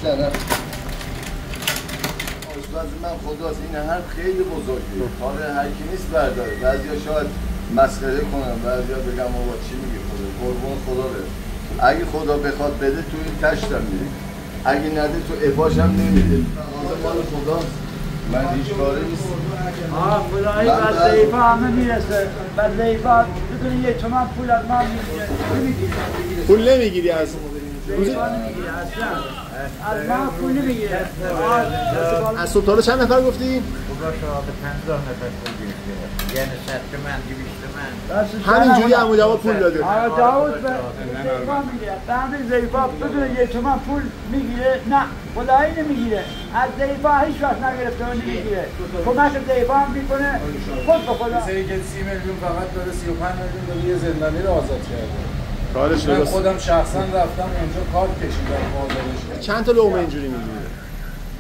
میزنم. آشپز من خداست، این حرف خیلی بزرگیه. کار هر کی نیست برداره. بعضیا شاید مسخره کنن، بعضیا بگم بابا چی میگی خدا؟ قربون خدا بده. اگه خدا بخواد بده تو این تشتم میری. اگه نده تو اباش هم نمیده. مال خداست. من هیچ کاری نیست. خدایی وظیفه همه میرسه. وظیفه بدون یه تومن پول از من میگیره. پول نمیگیری از روزی؟ از من پول نمیگیره. از صبح تا حالا چند نفر گفتی؟ خدا شاهد 50 نفر پول گرفته. یعنی 100 تومن 200 تومن. همینجوری عمو جواد پول داده. عمو جواد به ضعیفا میگیره. به همین ضعیفا بدون یه تومن پول میگیره. نه خدایی نمیگیره. از ضعیفا هیچ وقت نگرفته و نمیگیره. کمک ضعیفا هم میکنه خود به خدا. مثل اینکه 30 میلیون فقط داده 35 میلیون داده یه زندانی رو آزاد کرده. کارش من درست. خودم شخصا رفتم اونجا کار کشیدم بازارش کردم. چند تا لقمه اینجوری میگیره؟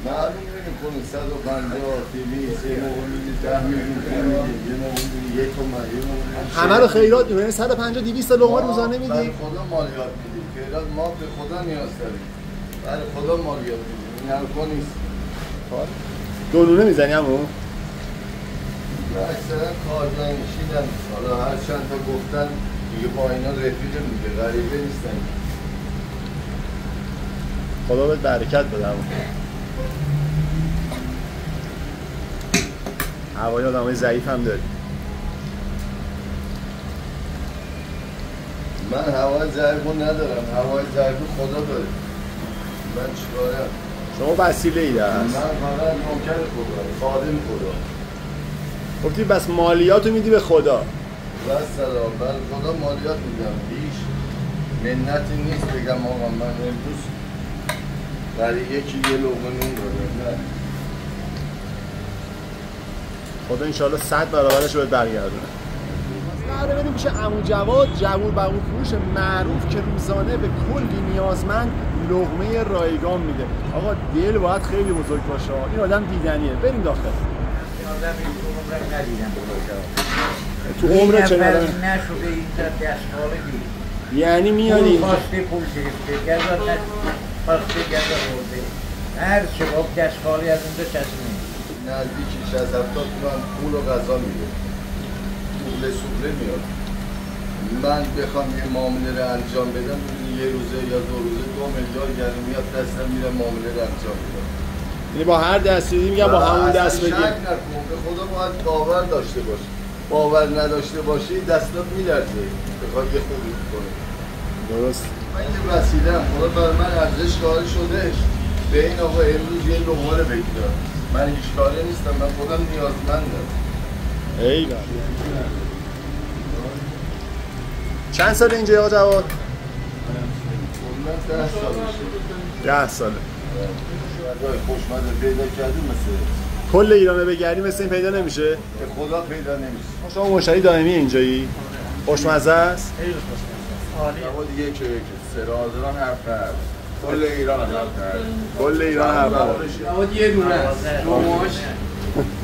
معلوم نمی‌کنه 150 200 یه موقع میگه 10 میلیون یه موقع میگه 1 تومن یه موقع همه رو خیرات می‌کنی 150 200 تا لقمه روزانه میدی؟ برای خدا مالیات میدیم. خیرات ما به خدا نیاز داریم. برای خدا مالیات میدیم. این حرفا نیست. دونونه میزنی عمو؟ اکثرا کارگاه‌نشینن. حالا هر چند تا گفتن دیگه با اینا رفیق میگه غریبه نیستن. خدا بهت برکت بده عمو. هوای آدمای ضعیف هم داری. من هوای ضعیفو ندارم. هوای ضعیفو خدا داره. من چیکارم؟ شما وسیله ای هست. من فقط نوکر خدا، خادم خدا. گفتی بس مالیاتو میدی به خدا. بس سلام، بر خدا مالیات میدم. هیچ منتی نیست بگم آقا من امروز برای یکی یه لقمه نون دادم. نه. خدا انشالله 100 برابرش رو بهت برگردونه. قراره بریم پیش عمو جواد، جوور بقول فروش معروف که روزانه به کلی نیازمند لقمه رایگان میده. آقا دل باید خیلی بزرگ باشه. این آدم دیدنیه. بریم داخل. این آدم این عمرم ندیدم تو عمر چه ندارم؟ نشده این در دستخالگی. یعنی میاری پول خواسته پول گرفته. گذار خواسته گذار برده. هر چه با دستخالی از اونجا کسی نمید. نزدیکی 60-70 تومن پول و غذا میده. پول سوله میاد. من بخوام یه معامله رو انجام بدم یه روزه یا 2 روزه 2 میلیارد گرم میاد دستم میره معامله رو انجام بدم. یعنی با هر دستی میگم با همون دست بگیر. شک نکن به خدا باید باور داشته باشی. باور نداشته باشی دستات میلرزه. بخوای یه خوبی کنی. درست. من یه وسیله‌ام. خدا بر من ارزش قائل شدهش. به این آقا امروز یه لقمه رو بگیرم. من هیچ کاره نیستم. من خودم نیازمندم. ای بابا. چند سال اینجا آقا جواد؟ 10 ساله. خوشمزه پیدا کردی مثل کل ایرانه بگردی مثل این پیدا نمیشه؟ به خدا پیدا نمیشه. شما مشتری دائمی اینجایی؟ خوشمزه است؟ خیلی خوشمزه. اما دیگه که سرازران حرف کل ایران حرف کل ایران حرف اما یه دونه است. شماش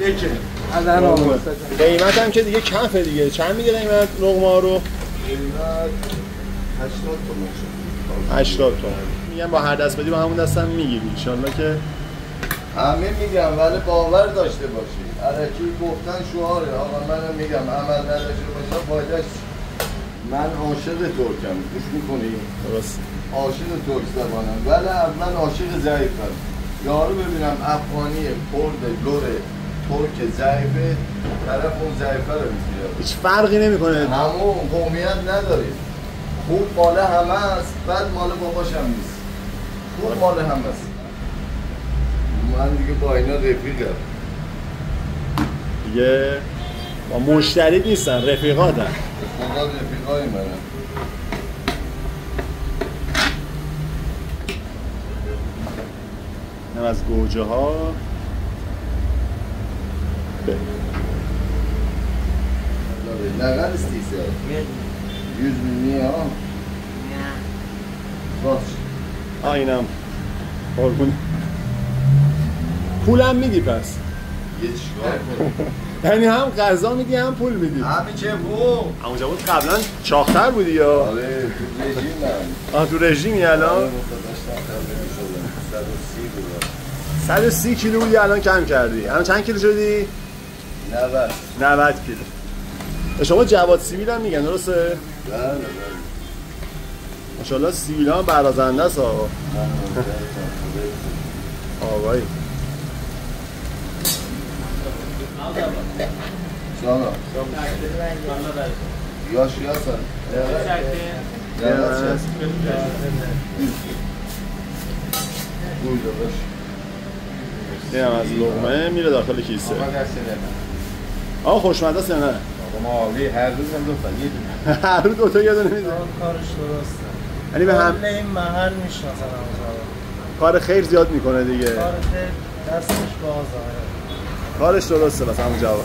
یکه. از هر آقا. قیمت هم که دیگه کمه دیگه. چند میگه قیمت لقمه ها رو؟ قیمت 80 تومن شد. 80 تومن. میگم با هر دست بدی با همون دستم میگیری ان شاءالله که همه میگم ولی باور داشته باشی. الکی گفتن شعاره. آقا منم میگم عمل نداشته باشه فایدهش. من عاشق ترکم. گوش میکنی؟ درست. عاشق ترک زبانم ولی اول عاشق ضعیفم. یارو ببینم افغانی کرد لوره ترک ضعیفه طرف اون ضعیفه رو میگیره. هیچ فرقی نمیکنه. همون قومیت نداره. خوب مال همه است بعد مال باباش هم نیست. خوب مال همه است. من دیگه با اینا رفیقم. دیگه با مشتری نیستن رفیقاتن. خدا رفیقای منم. اینم از گوجه ها. نقل استیسه 100 میلیون ها باش اینم قربون پولم میدی پس یه چیکار کنی یعنی هم غذا میدی هم پول میدی همین چه بو اما جواد قبلا چاق‌تر بودی یا آره تو رژیم تو رژیمی الان 130 بود. 130 کیلو بودی الان کم کردی. الان چند کیلو شدی؟ 90 کیلو. شما جواد سیبیل هم میگن درسته؟ بله بله. ماشاءالله سیبیل هم برازنده است آقا. آقایی. جانا. یاش یاسن. این هم از لقمه میره داخل کیسه. آقا خوشمزه است یا نه؟ ما عالی هر روز هم دو تا هر روز دو تا یه دونه میده. کارش درسته. یعنی به هم این محل میشناسن کار خیر زیاد میکنه دیگه. کار خیر دستش بازه. کارش درسته بس همون جواب.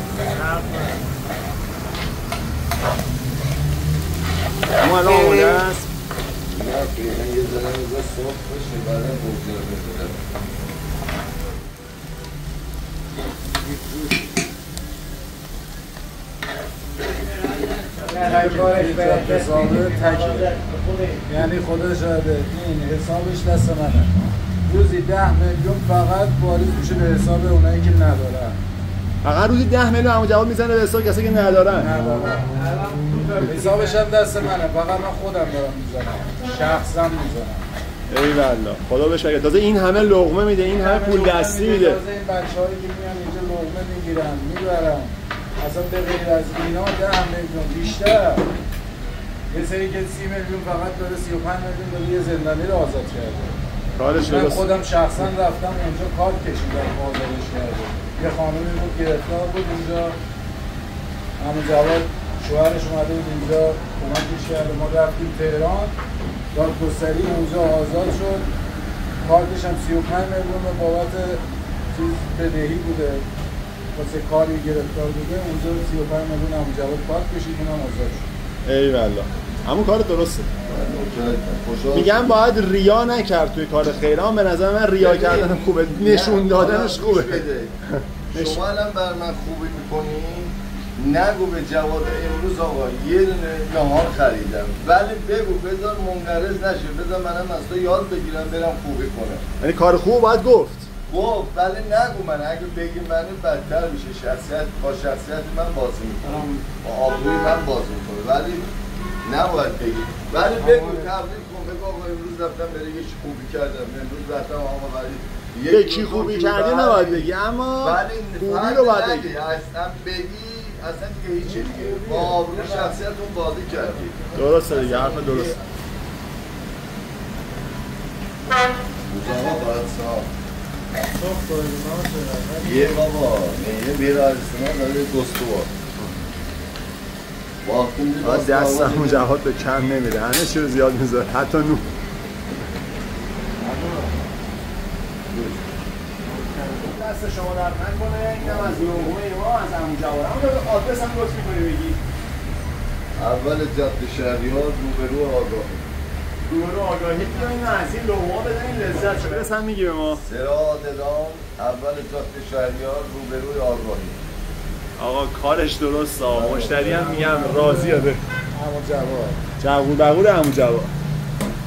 ما الان آماده است. نه فعلا یه ذره میذار صبح بشه بعدا بگذار بذاره. حسابه تکه یعنی خدا شاهده این حسابش دست منه روزی 10 میلیون فقط واریز میشه به حساب اونایی که ندارن فقط روزی 10 میلیون همون جواب میزنه به حساب کسی که ندارن حسابش هم دست منه فقط من خودم دارم میزنم شخصا میزنم ای والله خدا بهش بگه تازه این همه لقمه میده این همه پول دستی میده تازه این بچه‌هایی که میان اینجا لقمه میگیرن میبرن اصلا به غیر از اینا 10 میلیون بیشتر یه سری که 30 میلیون فقط داره 35 میلیون داره یه زندانی رو آزاد کرده کارش من درست خودم شخصا رفتم اونجا کار کشیدم آزادش کرده یه خانمی بود گرفتار بود اونجا همون جواد شوهرش اومده بود اینجا کمکش کرده ما رفتیم تهران دادگستری اونجا آزاد شد کارتش هم 35 میلیون به بابت چیز بدهی بوده واسه کاری گرفتار بوده اونجا 35 میلیون همون جواد کارت کشید اونم آزاد شد ای والله همون کار درسته میگم باید ریا نکرد توی کار خیران به نظر من ریا کردن خوبه نشون دادنش خوبه شما الان بر من خوبی میکنی نگو به جواد امروز آقا یه دونه نهار خریدم ولی بگو بذار منقرض نشه بذار منم از تو یاد بگیرم برم خوبی کنم یعنی کار خوب باید گفت ولی نگو من اگه بگی منو بدتر میشه شخصیت با شخصیت من بازی میکنم با آبروی من بازی میکنه ولی نباید بگی ولی بگو تبریک کن بگو آقا امروز رفتم برای یه خوبی کردم امروز رفتم آقا ولی یکی خوبی کردی نباید بگی اما خوبی رو باید بگی اصلا بگی اصلا دیگه هیچی دیگه با آبروی شخصیت اون بازی کردی درسته دیگه حرف درست روزانه باید صاحب یه بابا یه بیرارستان داره گستوار دست همون جواد به کم نمیره همه چی رو زیاد میذاره حتی نون دست شما درد نکنه اینم از لقمه ما از همون جواد اما آدرس هم درست میکنی بگی اول جاده شهریار روبرو آگاهی روبرو آگاهی بیاین از این لقمه بدنین لذت شو برس هم میگی به ما سراد دام اول جاده شهریار روبروی آگاهی آقا کارش درسته مشتری هم میگم راضیه به همون جواد جوور بغور همون جواد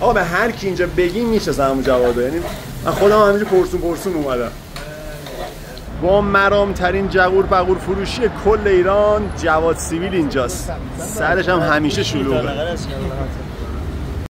آقا به هر کی اینجا بگی میشه همون جواده یعنی من خودم همینجا پرسون اومدم با مرامترین جوور بغور فروشی کل ایران جواد سیبیل اینجاست سرش هم همیشه شلوغه